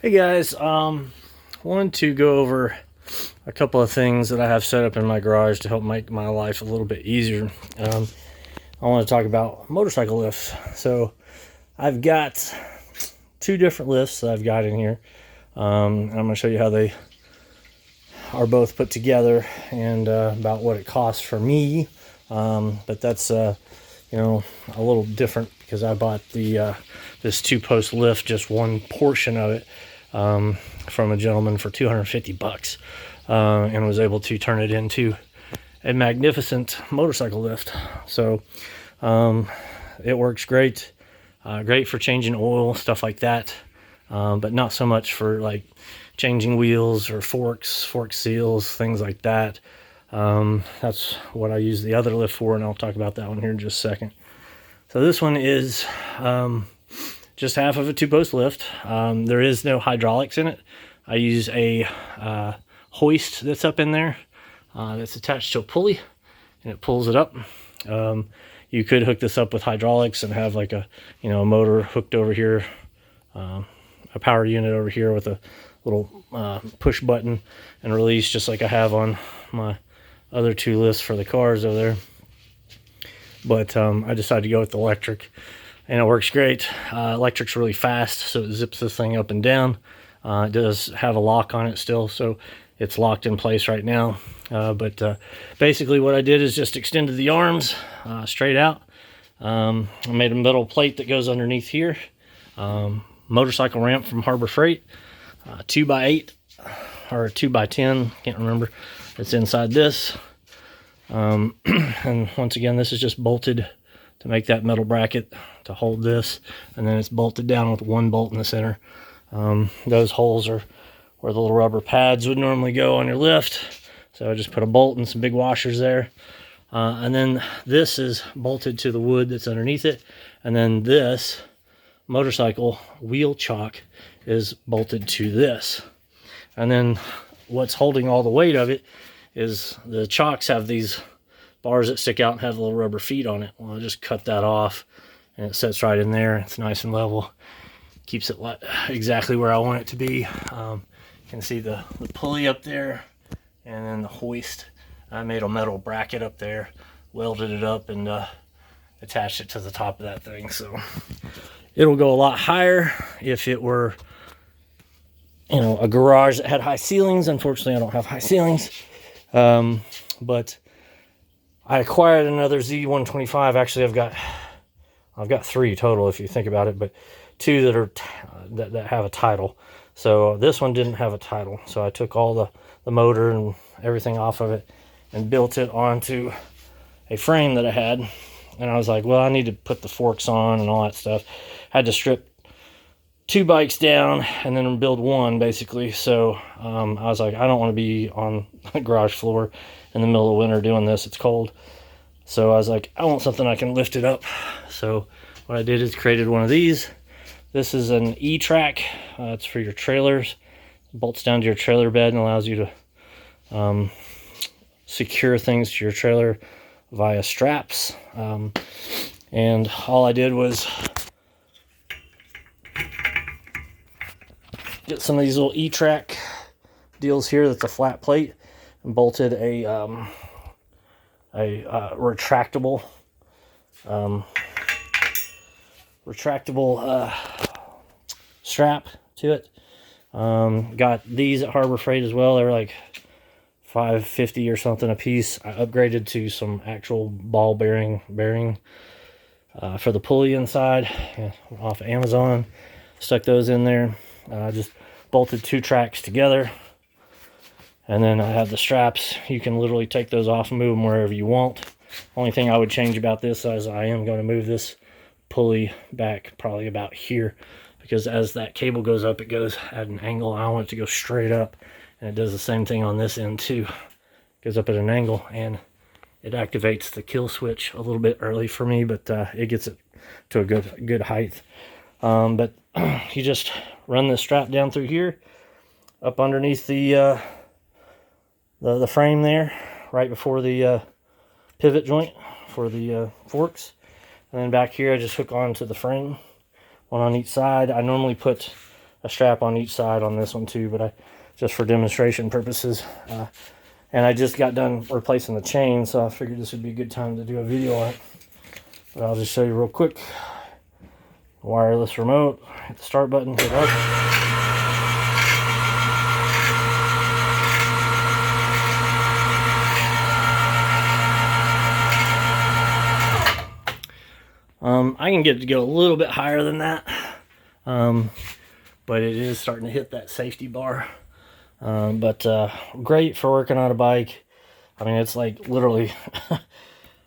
Hey guys, wanted to go over a couple of things that I have set up in my garage to help make my life a little bit easier. I want to talk about motorcycle lifts. So I've got two different lifts that I've got in here. I'm going to show you how they are both put together and about what it costs for me. But that's a little different because I bought the this two-post lift, just one portion of it, from a gentleman for $250, and was able to turn it into a magnificent motorcycle lift. So it works great, great for changing oil, stuff like that, but not so much for like changing wheels or fork seals, things like that. That's what I use the other lift for, and I'll talk about that one here in just a second. So this one is just half of a two-post lift. There is no hydraulics in it. I use a hoist that's up in there that's attached to a pulley, and it pulls it up. You could hook this up with hydraulics and have like a motor hooked over here, a power unit over here with a little push button and release, just like I have on my other two lifts for the cars over there. But I decided to go with the electric, and it works great. Electric's really fast, so it zips this thing up and down. It does have a lock on it still, so it's locked in place right now. But basically what I did is just extended the arms straight out. I made a metal plate that goes underneath here. Motorcycle ramp from Harbor Freight, 2x8 or 2x10, can't remember. It's inside this. And once again, this is just bolted to make that metal bracket to hold this, and then it's bolted down with one bolt in the center. Those holes are where the little rubber pads would normally go on your lift, so I just put a bolt and some big washers there. And then this is bolted to the wood that's underneath it, and then this motorcycle wheel chock is bolted to this. And then what's holding all the weight of it is the chocks have these bars that stick out and have little rubber feet on it. Well, I just cut that off, and it sits right in there. It's nice and level. Keeps it exactly where I want it to be. You can see the pulley up there, and then the hoist. I made a metal bracket up there, welded it up, and attached it to the top of that thing. So it'll go a lot higher if it were a garage that had high ceilings. Unfortunately, I don't have high ceilings. But I acquired another Z125. Actually, I've got three total if you think about it, but two that are that have a title. So this one didn't have a title, so I took all the motor and everything off of it and built it onto a frame that I had. And I was like, well, I need to put the forks on and all that stuff. Had to strip two bikes down and then build one, basically. So I was like, I don't want to be on the garage floor in the middle of winter doing this. It's cold. So I was like, I want something I can lift it up. So what I did is created one of these. This is an E-track. It's for your trailers. It bolts down to your trailer bed and allows you to secure things to your trailer via straps. And all I did was get some of these little E-track deals here that's a flat plate, and bolted a retractable strap to it. Got these at Harbor Freight as well. They're like $5.50 or something a piece. I upgraded to some actual ball bearing for the pulley inside, off of Amazon. Stuck those in there. Just bolted two tracks together, and then I have the straps. You can literally take those off and move them wherever you want. Only thing I would change about this is I am going to move this pulley back probably about here, because as that cable goes up, it goes at an angle. I want it to go straight up, and it does the same thing on this end too. It goes up at an angle, and it activates the kill switch a little bit early for me, but it gets it to a good height. But you just run this strap down through here, up underneath the frame there, right before the pivot joint for the forks. And then back here, I just hook onto the frame, one on each side. I normally put a strap on each side on this one too, but just for demonstration purposes. And I just got done replacing the chain, so I figured this would be a good time to do a video on it. But I'll just show you real quick. Wireless remote, hit the start button, hit up. I can get it to go a little bit higher than that, but it is starting to hit that safety bar. Great for working on a bike. I mean, it's like literally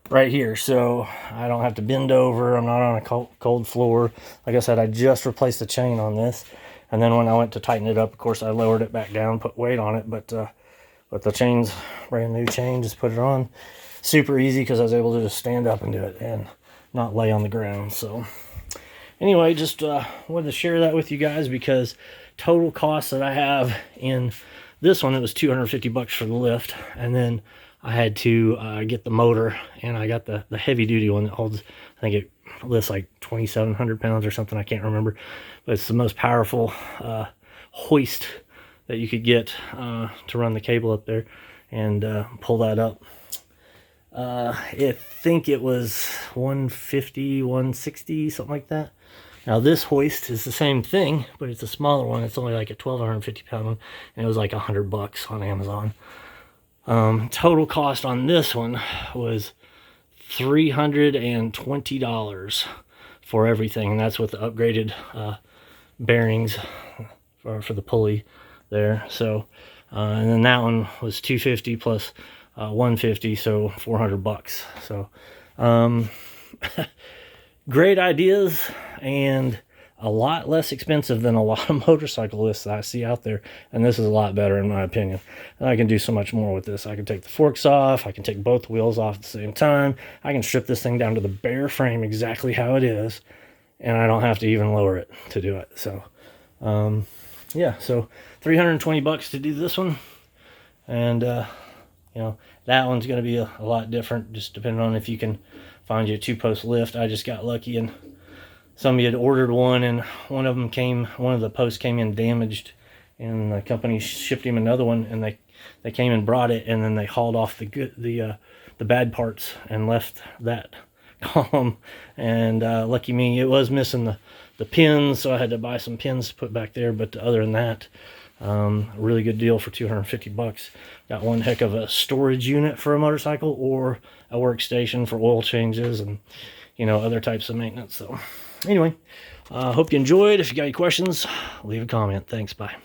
right here, so I don't have to bend over. I'm not on a cold floor. Like I said, I just replaced the chain on this, and then when I went to tighten it up, of course, I lowered it back down, put weight on it, but the chain's brand new chain, just put it on. Super easy because I was able to just stand up and do it and not lay on the ground. So anyway, just wanted to share that with you guys, because total cost that I have in this one, it was $250 for the lift, and then I had to get the motor, and I got the heavy duty one that holds, I think it lifts like 2,700 pounds or something, I can't remember, but it's the most powerful hoist that you could get to run the cable up there and pull that up. I think it was 150, 160, something like that. Now this hoist is the same thing, but it's a smaller one. It's only like a 1,250 pound one, and it was like $100 on Amazon. Total cost on this one was $320 for everything, and that's with the upgraded bearings for the pulley there. So, and then that one was $250 plus 150, so $400. So, great ideas, and a lot less expensive than a lot of motorcycle lifts that I see out there, and this is a lot better in my opinion. And I can do so much more with this. I can take the forks off, I can take both wheels off at the same time, I can strip this thing down to the bare frame exactly how it is, and I don't have to even lower it to do it. So yeah, so $320 to do this one, and you know, that one's going to be a lot different, just depending on if you can find you a 2-post lift. I just got lucky, and somebody had ordered one, and one of the posts came in damaged, and the company shipped him another one, and they came and brought it, and then they hauled off the bad parts and left that column. And lucky me, it was missing the pins, so I had to buy some pins to put back there. But other than that, a really good deal for $250. Got one heck of a storage unit for a motorcycle, or a workstation for oil changes and, you know, other types of maintenance. So anyway, hope you enjoyed. If you got any questions, leave a comment. Thanks. Bye.